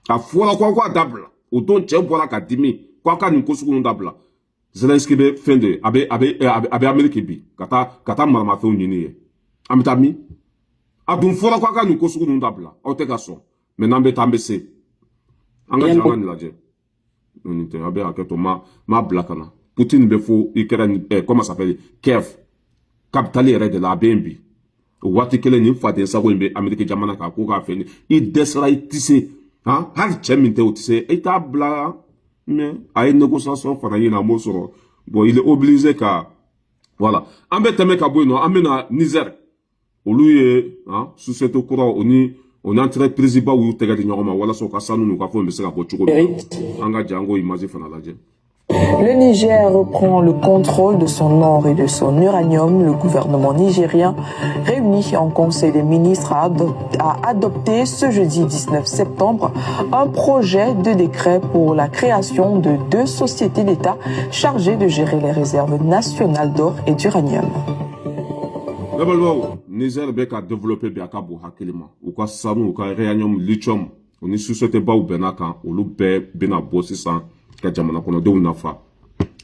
A fola kwa dabla. O don che bola ka dimi. Kwa ni kosuku dabla. Zelensky be fende abe Amerique bi kata marmafon nyini ye. Amitami. Adun fola kwa ni kosuku dabla. O te gaso. Maintenant be tambese. Anga janga ni laje. Nonite abe aketo ma blakana. Poutine be fo Ukraine comment ça s'appelle Kiev. Capitale de la BNB. Wati kele ni fade sa ko be Amerique jamana ka ko ka feni. I desra tissé. Hein? Har cheminte o tissé et tabla mais à une négociation fana yina mo soro. Bon, il est obligé ka voilà. Ambe teme ka boy no amena Niger. Oluye hein sous cette courant on est entré président ou tega di nyoma wala so ka sanu ka fo mbese ka bo chuko. Anga jango image fana laje. Le Niger reprend le contrôle de son or et de son uranium. Le gouvernement nigérien, réuni en Conseil des ministres, a adopté ce jeudi 19 septembre un projet de décret pour la création de 2 sociétés d'État chargées de gérer les réserves nationales d'or et d'uranium. D'abord, Niger a développé Biakabo Hakilima, ou quoi Sanu, ou quoi Uranium, Lithium, on est société ba ou Benaka, ou l'Oube, Benabo, 600. Ka jamana kono de nafa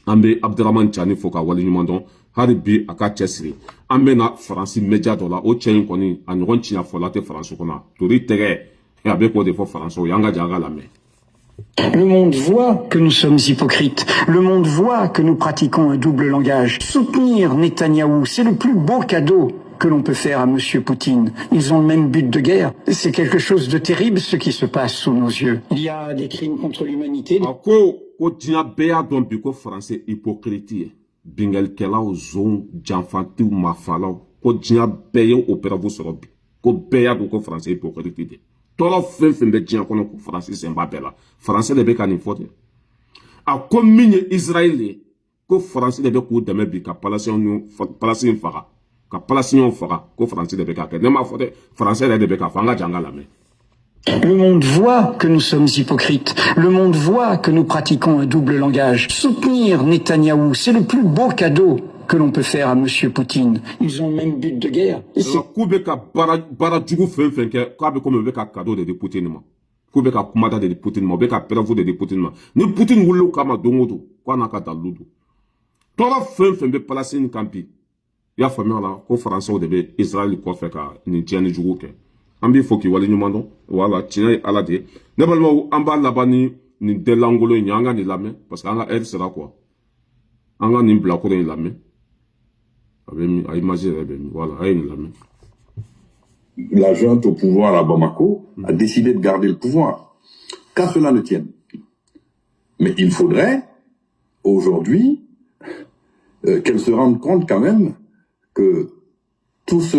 ambe Abdurrahman Chani foka wali nyumandon haribi aka chesri ambe na France media dola o chen koni anyon china fola te France kona turi tege et avec quoi de France o yanga janga la me. Le monde voit que nous sommes hypocrites. Le monde voit que nous pratiquons un double langage. Soutenir Netanyahou, c'est le plus beau cadeau que l'on peut faire à Monsieur Poutine. Ils ont le même but de guerre. C'est quelque chose de terrible ce qui se passe sous nos yeux. Il y a des crimes contre l'humanité. Ko dia beya don bi ko français hypocrite bingel kela o zon janfanti mafala ko dia beya opera bu soro bi ko beya do ko français hypocrite tolo fen be dia kono ko français c'est mbapela français de be kan fote a ko minye israélien ko français de be ko deme bi ka palestine faga ka palestine faga ko français de be ka ne ma fote français de be ka fanga janga la me. Le monde voit que nous sommes hypocrites. Le monde voit que nous pratiquons un double langage. Soutenir Netanyahou, c'est le plus beau cadeau que l'on peut faire à Monsieur Poutine. Ils ont le même but de guerre. Koubeka baradjougou fenke, kabe comme beka cadeau de Poutine ma. Koubeka kumada de Poutine ma, beka peravo de Poutine ma. Ni Poutine wulu kama dongodo, kwa naka daludo. Tola fenbe palestine kampi. Ya famille la, ko français ou de Israël ko feka ni tiani jougo ke. Ambi foki wali nyumando wala tina ala de nebalma amba labani ni delangolo nyanga ni lame parce que anga elle sera quoi anga ni blako ni lame La junte au pouvoir à Bamako a décidé de garder le pouvoir. Qu'à cela ne tienne. Mais il faudrait, aujourd'hui, qu'elle se rende compte quand même que tout ce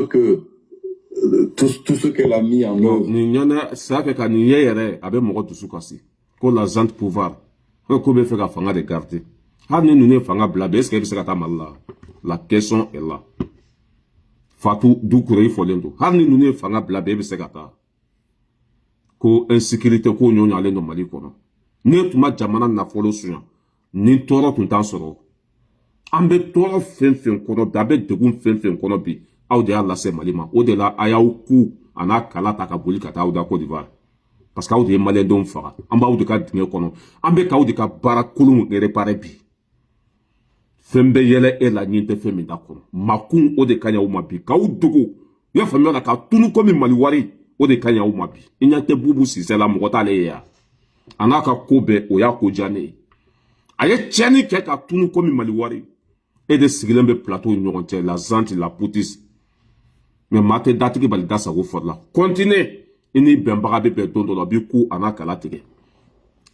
qu'elle a mis en œuvre. Ça fait qu'à Niger, avec mon retour sous cassé, qu'on la zante pouvoir, qu'on me fait la fanga de garder. Nous ne fanga blabé, est-ce qu'elle se gâte mal là? La question est là. Fatou Doukouré Folendo. Nous ne fanga blabé, est-ce qu'elle se gâte? Ko insécurité, ko nyon yale no Mali kono. Ne tuma jamana na folo suya. Ni toro tuntan soro. Ambe toro fen kono, dabe degun fen kono bi. Aw de y'a lase Mali ma. O de la ayaw ku ana kala ta ka boli ka ta aw da Côte d'Ivoire. Parce que aw de ye Malien don faga. Amba aw de ka dinge kono. Ambe ka aw de ka bara kulun repare bi. Fembe yele e la nyinte femi da kono. Makun o de kanya ou mabi. Ka aw dugu. Ya fami ka tunu komi Mali wari. O de kanya ou mabi. Inya te bubu si c'est la mokota le ya. Anaka kobe o ya ko jane. Aye tcheni ke ka tunu komi Mali wari. Et de sigilembe plateau nyonte la zante la poutis. Mais mate date ki balida sa go la. Continuez. Ini bembaga be dondo la bi ku anaka la tege.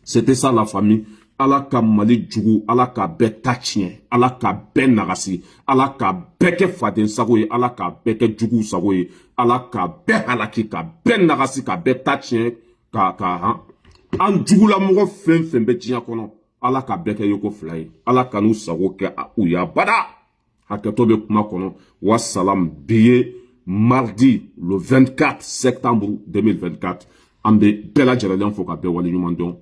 C'était ça la famille. Ala ka Mali jugu, ala ka be tachien, ala ka be nagasi, ala ka beke faden sagoye, ala ka beke jugu sagoye, ala ka be halaki, ka be nagasi, ka be tachien, an jugu la mougo fen be tiyan kono, ala ka beke yoko fly, ala ka nou sago ke a ouya bada. Haketo be kuma kono, wassalam biye mardi le 24 septembre 2024, ambe bela djerelian foka be wali nyumandon.